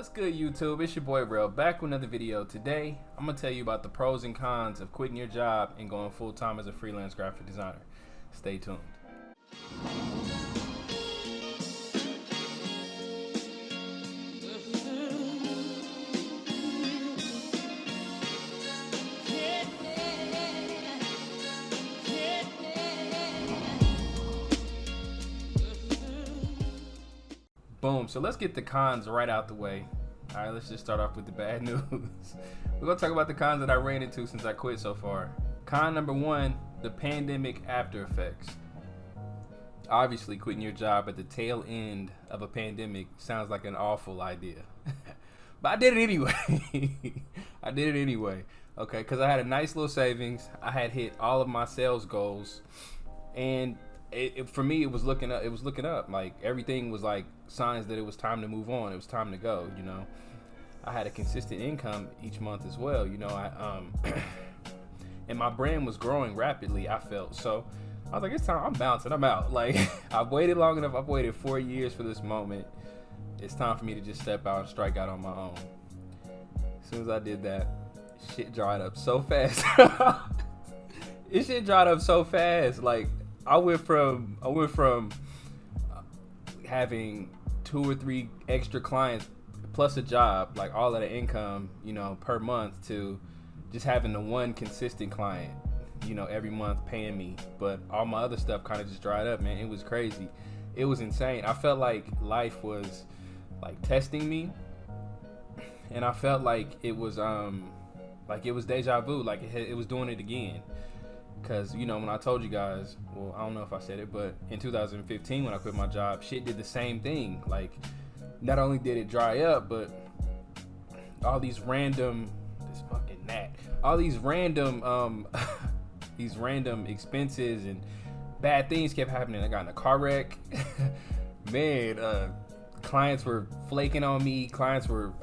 What's good, YouTube? It's your boy Rel, back with another video. Today I'm gonna tell you about the pros and cons of quitting your job and going full-time as a freelance graphic designer. Stay tuned. Boom, so let's get the cons right out the way. All right, let's just start off with the bad news. We're gonna talk about the cons that I ran into since I quit so far. Con number one, the pandemic after effects. Obviously, quitting your job at the tail end of a pandemic sounds like an awful idea. But I did it anyway. I did it anyway, okay? Because I had a nice little savings. I had hit all of my sales goals, and for me, it was looking up. It was looking up. Like everything was like signs that it was time to move on. It was time to go. You know, I had a consistent income each month as well. You know, and my brand was growing rapidly. I felt so. I was like, it's time. I'm bouncing. I'm out. Like I've waited long enough. I've waited 4 years for this moment. It's time for me to just step out and strike out on my own. As soon as I did that, shit dried up so fast. This shit dried up so fast. Like. I went from having 2 or 3 extra clients plus a job, like all of the income, you know, per month, to just having the one consistent client, you know, every month paying me. But all my other stuff kind of just dried up, man. It was crazy. It was insane. I felt like life was like testing me, and I felt like it was deja vu, like it was doing it again. Because, you know, when I told you guys, well, I don't know if I said it, but in 2015 when I quit my job, shit did the same thing. Like, not only did it dry up, but all these random, all these random, these random expenses and bad things kept happening. I got in a car wreck. Man, clients were flaking on me. Clients were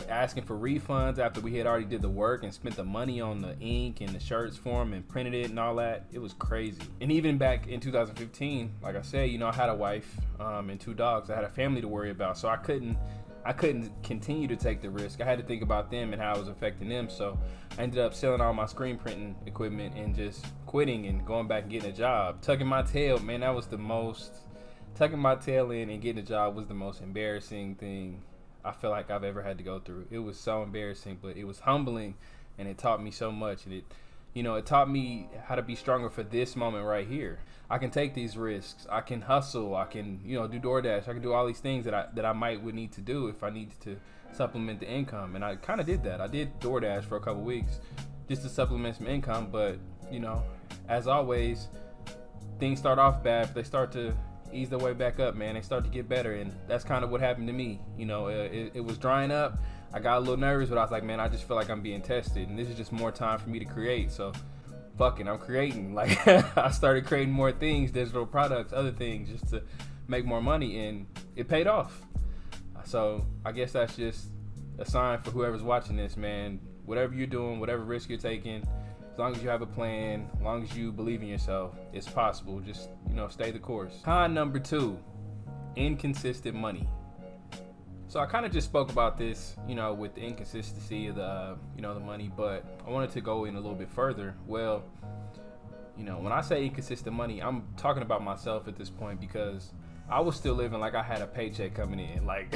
asking for refunds after we had already did the work and spent the money on the ink and the shirts for them and printed it and all that. It was crazy. And even back in 2015, like I said, you know, I had a wife and 2 dogs. I had a family to worry about, so I couldn't continue to take the risk. I had to think about them and how it was affecting them. So I ended up selling all my screen printing equipment and just quitting and going back and getting a job. Tucking my tail, man, that was the most. Tucking my tail in and getting a job was the most embarrassing thing I feel like I've ever had to go through. It was so embarrassing, but it was humbling, and it taught me so much. And it taught me how to be stronger for this moment right here. I can take these risks. I can hustle. I can, you know, do DoorDash. I can do all these things that I would need to do if I needed to supplement the income. And I kind of did that. I did DoorDash for a couple weeks just to supplement some income. But, you know, as always, things start off bad, but they start to ease their way back up, man. They start to get better, and that's kind of what happened to me. You know, it was drying up. I got a little nervous, but I was like, man, I just feel like I'm being tested, and this is just more time for me to create. So fucking, I'm creating. Like I started creating more things, digital products, other things, just to make more money, and it paid off. So I guess that's just a sign for whoever's watching this, man. Whatever you're doing, whatever risk you're taking, as long as you have a plan, as long as you believe in yourself, it's possible. Just, you know, stay the course. Con number 2, inconsistent money. So I kind of just spoke about this, you know, with the inconsistency of the, you know, the money, but I wanted to go in a little bit further. Well, you know, when I say inconsistent money, I'm talking about myself at this point, because I was still living like I had a paycheck coming in, like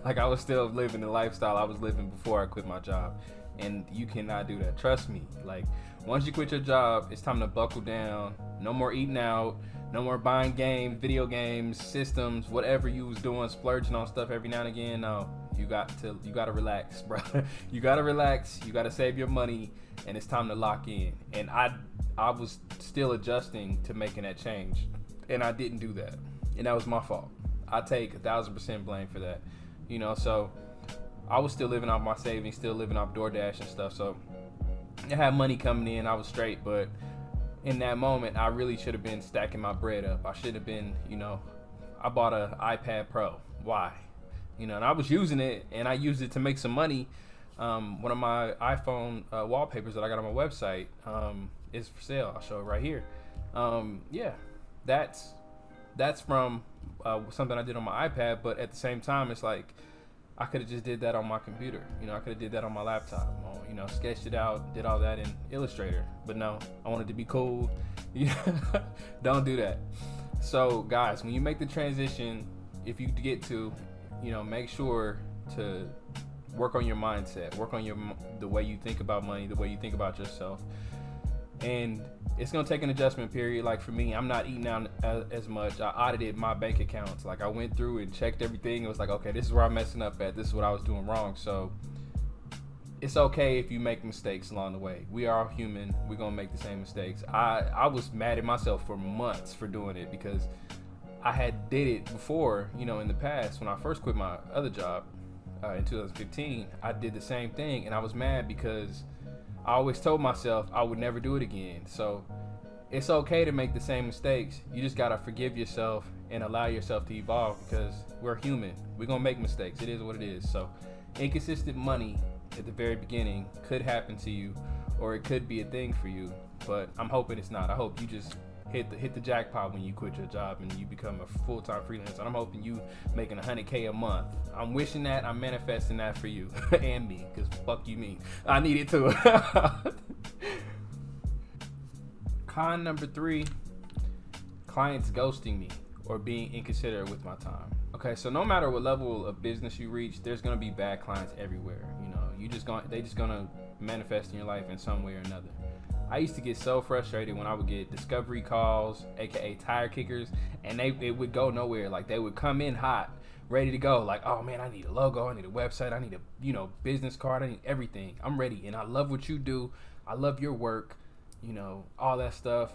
I was still living the lifestyle I was living before I quit my job. And you cannot do that. Trust me. Like, once you quit your job, it's time to buckle down. No more eating out. No more buying games, video games, systems, whatever you was doing, splurging on stuff every now and again. No, you got to relax, bro. You got to relax. You got to save your money, and it's time to lock in. And I was still adjusting to making that change, and I didn't do that, and that was my fault. I take 1,000% blame for that. You know, so I was still living off my savings, still living off DoorDash and stuff. So I had money coming in, I was straight. But in that moment, I really should have been stacking my bread up. I should have been, you know, I bought an iPad Pro. Why? You know, and I was using it, and I used it to make some money. One of my iPhone wallpapers that I got on my website is for sale. I'll show it right here. Yeah, that's from something I did on my iPad. But at the same time, it's like, I could have just did that on my computer. You know, I could have did that on my laptop. Or, you know, sketched it out, did all that in Illustrator. But no, I wanted to be cool. Don't do that. So guys, when you make the transition, if you get to, you know, make sure to work on your mindset, work on the way you think about money, the way you think about yourself. And it's gonna take an adjustment period. Like for me, I'm not eating out as much. I audited my bank accounts. Like I went through and checked everything. It was like, okay, this is where I'm messing up at. This is what I was doing wrong. So it's okay if you make mistakes along the way. We are all human. We're gonna make the same mistakes. I was mad at myself for months for doing it because I had did it before, you know, in the past. When I first quit my other job in 2015, I did the same thing, and I was mad because I always told myself I would never do it again. So it's okay to make the same mistakes. You just gotta forgive yourself and allow yourself to evolve because we're human. We're gonna make mistakes. It is what it is. So inconsistent money at the very beginning could happen to you, or it could be a thing for you, but I'm hoping it's not. I hope you just hit the jackpot when you quit your job and you become a full-time freelancer. I'm hoping you making $100K a month. I'm wishing that. I'm manifesting that for you and me, because fuck you mean. I need it too. Con number 3, clients ghosting me or being inconsiderate with my time. Okay, so no matter what level of business you reach, there's gonna be bad clients everywhere. You know, they just gonna manifest in your life in some way or another. I used to get so frustrated when I would get discovery calls, aka tire kickers, and it would go nowhere. Like they would come in hot, ready to go. Like, oh man, I need a logo, I need a website, I need a, you know, business card, I need everything. I'm ready, and I love what you do. I love your work, you know, all that stuff.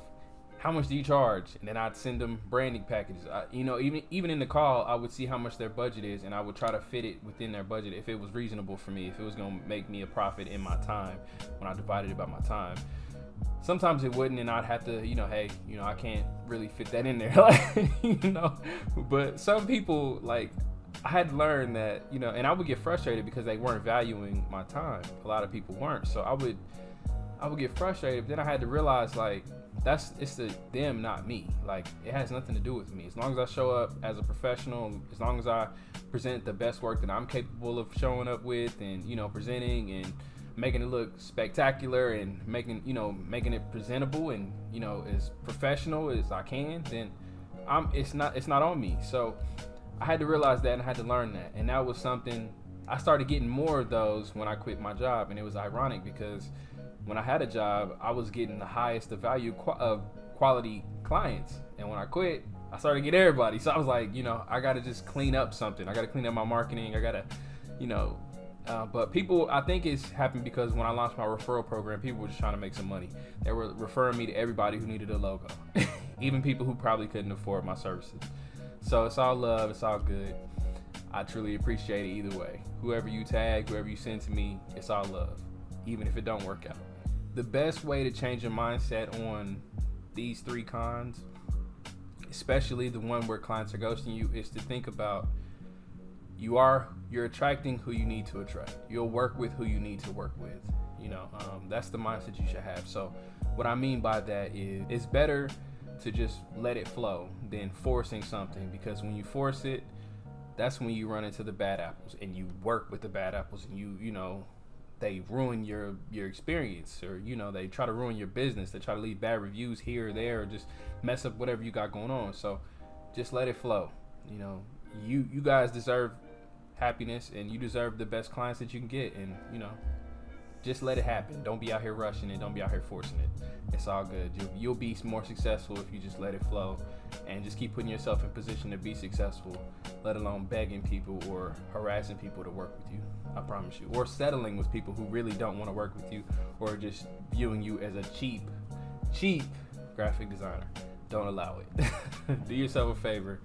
How much do you charge? And then I'd send them branding packages. You know, even in the call, I would see how much their budget is, and I would try to fit it within their budget if it was reasonable for me, if it was gonna make me a profit in my time when I divided it by my time. Sometimes it wouldn't, and I'd have to, you know, hey, you know, I can't really fit that in there, like, you know. But some people, like, I had to learn that, you know, and I would get frustrated because they weren't valuing my time. A lot of people weren't, so I would get frustrated. But then I had to realize, like, it's them, not me. Like, it has nothing to do with me. As long as I show up as a professional, as long as I present the best work that I'm capable of showing up with, and, you know, presenting and making it look spectacular and making it presentable and, you know, as professional as I can, then it's not on me. So I had to realize that, and I had to learn that. And that was something I started getting more of those when I quit my job. And it was ironic because when I had a job, I was getting the highest of value of quality clients, and when I quit, I started getting everybody. So I was like, you know, I got to just clean up something. I got to clean up my marketing. I got to, you know. But people, I think it's happened because when I launched my referral program, people were just trying to make some money. They were referring me to everybody who needed a logo, even people who probably couldn't afford my services. So it's all love, it's all good. I truly appreciate it either way. Whoever you tag, whoever you send to me, it's all love, even if it don't work out. The best way to change your mindset on these 3 cons, especially the one where clients are ghosting you, is to think about you're attracting who you need to attract. You'll work with who you need to work with. You know, that's the mindset you should have. So what I mean by that is it's better to just let it flow than forcing something, because when you force it, that's when you run into the bad apples, and you work with the bad apples, and you know, they ruin your experience, or, you know, they try to ruin your business. They try to leave bad reviews here or there, or just mess up whatever you got going on. So just let it flow. You know, you guys deserve happiness, and you deserve the best clients that you can get, and, you know, just let it happen. Don't be out here rushing it. Don't be out here forcing it. It's all good. You'll be more successful if you just let it flow and just keep putting yourself in position to be successful, let alone begging people or harassing people to work with you. I promise you. Or settling with people who really don't want to work with you, or just viewing you as a cheap graphic designer. Don't allow it. Do yourself a favor.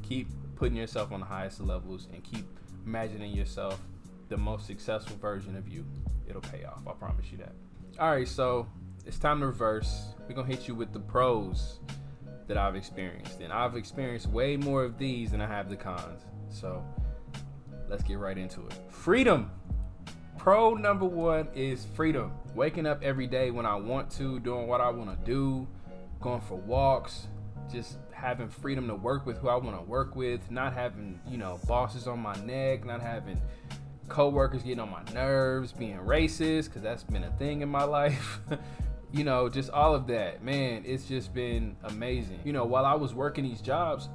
Keep putting yourself on the highest levels, and keep imagining yourself the most successful version of you. It'll pay off. I promise you that. All right, so it's time to reverse. We're going to hit you with the pros that I've experienced. And I've experienced way more of these than I have the cons. So let's get right into it. Freedom. Pro number 1 is freedom. Waking up every day when I want to, doing what I want to do, going for walks, just having freedom to work with who I want to work with, not having, you know, bosses on my neck, not having coworkers getting on my nerves, being racist, because that's been a thing in my life. You know, just all of that, man, it's just been amazing. You know, while I was working these jobs,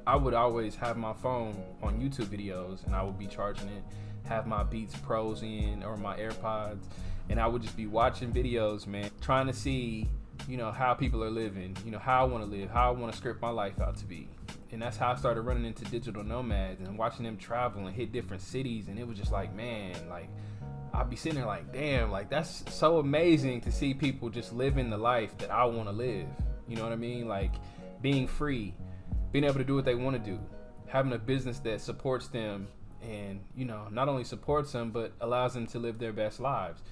I would always have my phone on YouTube videos, and I would be charging it, have my Beats Pros in or my AirPods, and I would just be watching videos, man, trying to see, you know, how people are living, you know, how I want to live, how I want to script my life out to be. And that's how I started running into digital nomads and watching them travel and hit different cities. And it was just like, man, like, I'd be sitting there like, damn, like, that's so amazing to see people just living the life that I want to live. You know what I mean? Like, being free, being able to do what they want to do, having a business that supports them and, you know, not only supports them, but allows them to live their best lives.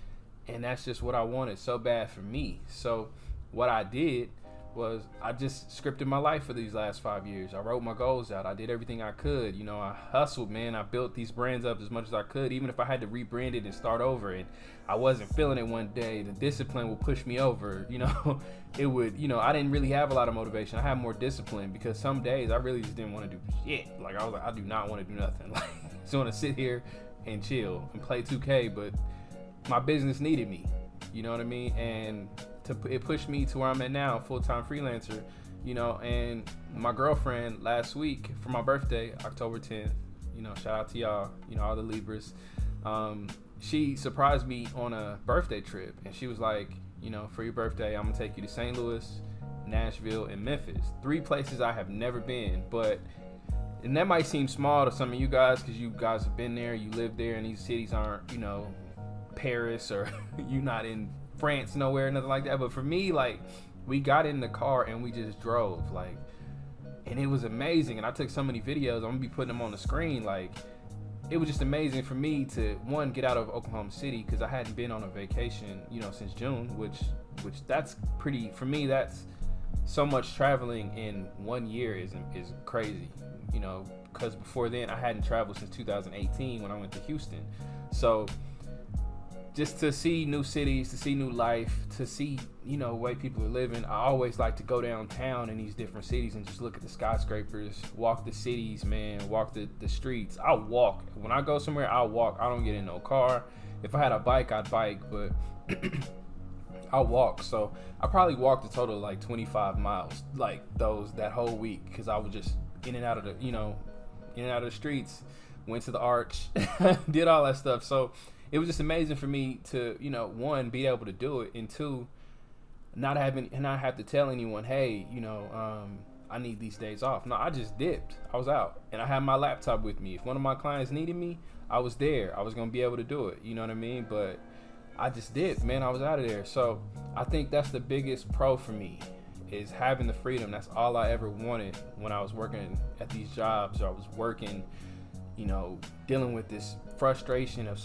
And that's just what I wanted so bad for me. So what I did was I just scripted my life for these last 5 years. I wrote my goals out. I did everything I could. You know, I hustled, man. I built these brands up as much as I could, even if I had to rebrand it and start over. And I wasn't feeling it one day. The discipline would push me over. You know, it would, you know, I didn't really have a lot of motivation. I had more discipline because some days I really just didn't want to do shit. Like, I was like, I do not want to do nothing. Like, I just want to sit here and chill and play 2K. But my business needed me. You know what I mean? And it pushed me to where I'm at now, full-time freelancer, you know. And my girlfriend last week for my birthday, October 10th, you know, shout out to y'all, you know, all the Libras. She surprised me on a birthday trip, and she was like, you know, for your birthday, I'm gonna take you to St. Louis, Nashville, and Memphis. 3 places I have never been, and that might seem small to some of you guys because you guys have been there, you live there, and these cities aren't, you know, Paris or you not in France nowhere, nothing like that. But for me, like, we got in the car and we just drove, like, and it was amazing. And I took so many videos, I'm gonna be putting them on the screen. Like, it was just amazing for me to, one, get out of Oklahoma City, because I hadn't been on a vacation, you know, since June, which that's pretty, for me, that's so much traveling in 1 year is crazy, you know, because before then I hadn't traveled since 2018 when I went to Houston. So just to see new cities, to see new life, to see, you know, the way people are living. I always like to go downtown in these different cities and just look at the skyscrapers, walk the cities, man, walk the streets. I'll walk. When I go somewhere, I'll walk. I don't get in no car. If I had a bike, I'd bike, but I'll walk. So I probably walked a total of like 25 miles, like that whole week, because I was just in and out of the streets, went to the arch, did all that stuff. So it was just amazing for me to, you know, one, be able to do it, and two, not have to tell anyone, hey, you know, I need these days off. No, I just dipped. I was out, and I had my laptop with me. If one of my clients needed me, I was there. I was gonna be able to do it. You know what I mean? But I just dipped, man. I was out of there. So I think that's the biggest pro for me, is having the freedom. That's all I ever wanted when I was working at these jobs. Or I was working, you know, dealing with this frustration of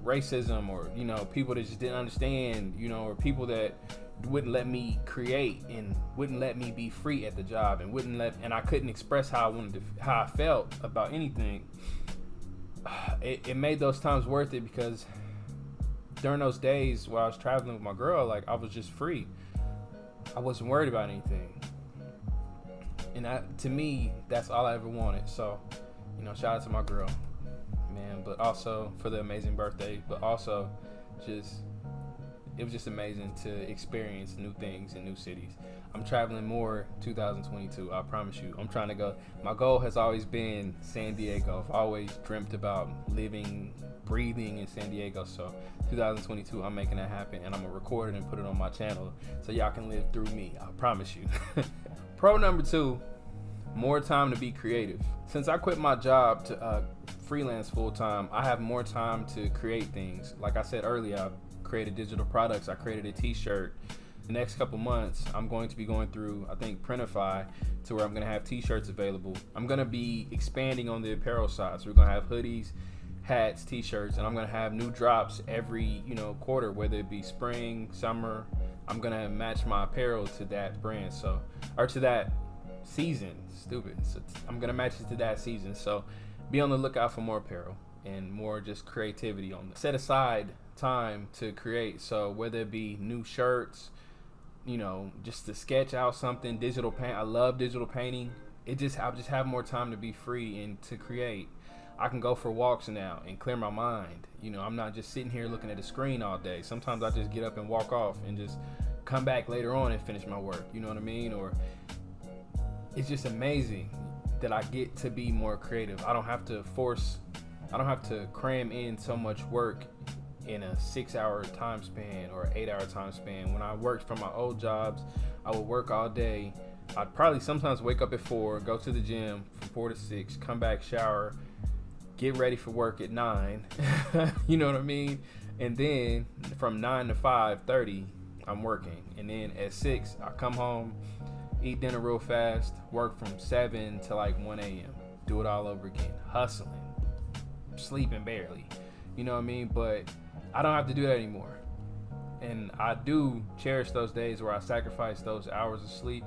racism, or, you know, people that just didn't understand, you know, or people that wouldn't let me create and wouldn't let me be free at the job, and I couldn't express how I felt about anything. It made those times worth it, because during those days while I was traveling with my girl, like, I was just free. I wasn't worried about anything, and to me, that's all I ever wanted. So, you know, shout out to my girl, man, but also for the amazing birthday, but also it was just amazing to experience new things in new cities. I'm traveling more 2022, I promise you. I'm trying to go. My goal has always been San Diego. I've always dreamt about living, breathing in San Diego. So 2022, I'm making that happen, and I'm gonna record it and put it on my channel so y'all can live through me. I promise you. Pro number 2, more time to be creative. Since I quit my job to freelance full-time, I have more time to create things. Like I said earlier, I've created digital products. I created a t-shirt. The next couple months, I'm going to be going through, I think, Printify, to where I'm going to have t-shirts available. I'm going to be expanding on the apparel side. So we're going to have hoodies, hats, t-shirts, and I'm going to have new drops every, you know, quarter, whether it be spring, summer. I'm going to match my apparel to that brand, or to that season. Stupid. So I'm going to match it to that season. So be on the lookout for more apparel and more just creativity on set aside time to create. So whether it be new shirts, just to sketch out something, digital paint. I love digital painting. I just have more time to be free and to create. I can go for walks now and clear my mind. I'm not just sitting here looking at a screen all day. Sometimes I just get up and walk off and just come back later on and finish my work. You know what I mean? Or it's just amazing that I get to be more creative. I don't have to cram in so much work in a 6-hour time span or 8-hour time span. When I worked for my old jobs, I would work all day. I'd probably sometimes wake up at 4, go to the gym from 4 to 6, come back, shower, get ready for work at 9. You know what I mean? And then from 9 to 5:30, I'm working. And then at 6, I come home, eat dinner real fast, work from 7 to like 1 a.m. Do it all over again. Hustling. Sleeping barely. You know what I mean? But I don't have to do that anymore. And I do cherish those days where I sacrifice those hours of sleep.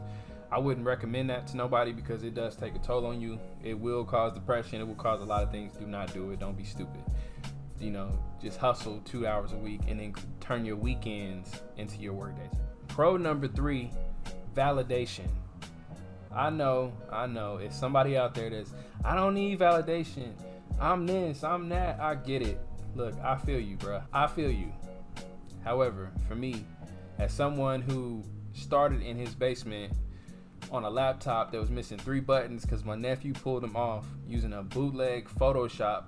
I wouldn't recommend that to nobody because it does take a toll on you. It will cause depression. It will cause a lot of things. Do not do it. Don't be stupid. Just hustle 2 hours a week and then turn your weekends into your work days. Pro number 3, validation. I know. It's somebody out there I don't need validation. I'm this, I'm that. I get it. Look, I feel you, bruh. I feel you. However, for me, as someone who started in his basement on a laptop that was missing 3 buttons because my nephew pulled them off using a bootleg Photoshop,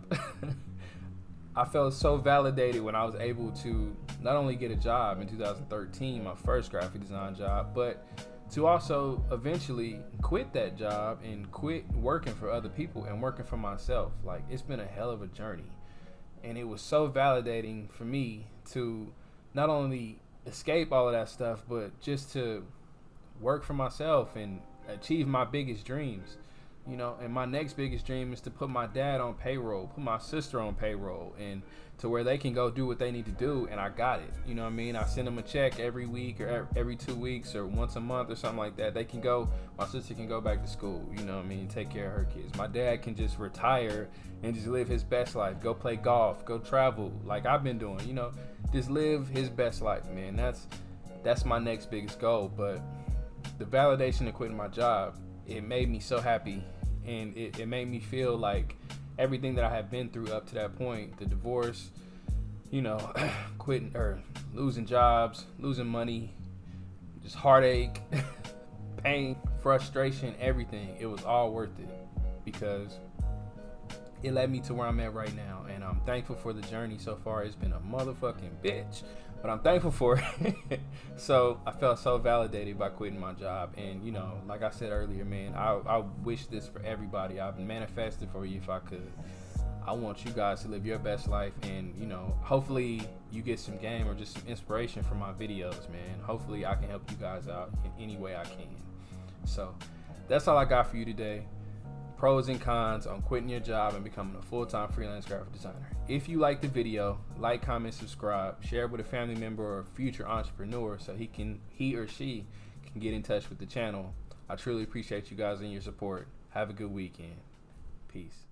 I felt so validated when I was able to not only get a job in 2013, my first graphic design job, but to also eventually quit that job and quit working for other people and working for myself. Like, it's been a hell of a journey. And it was so validating for me to not only escape all of that stuff, but just to work for myself and achieve my biggest dreams. And my next biggest dream is to put my dad on payroll, put my sister on payroll, and to where they can go do what they need to do, and I got it. You know what I mean? I send them a check every week or every 2 weeks or once a month or something like that. They can go, my sister can go back to school, you know what I mean, take care of her kids. My dad can just retire and just live his best life, go play golf, go travel like I've been doing, just live his best life, man. That's my next biggest goal. But the validation of quitting my job, it made me so happy. And it made me feel like everything that I had been through up to that point, the divorce, quitting or losing jobs, losing money, just heartache, pain, frustration, everything, it was all worth it because it led me to where I'm at right now. And I'm thankful for the journey so far. It's been a motherfucking bitch, but I'm thankful for it. So I felt so validated by quitting my job. And, like I said earlier, man, I wish this for everybody. I've manifested for you if I could. I want you guys to live your best life. And, hopefully you get some game or just some inspiration from my videos, man. Hopefully I can help you guys out in any way I can. So that's all I got for you today. Pros and cons on quitting your job and becoming a full-time freelance graphic designer. If you like the video, like, comment, subscribe, share it with a family member or a future entrepreneur so he or she can get in touch with the channel. I truly appreciate you guys and your support. Have a good weekend. Peace.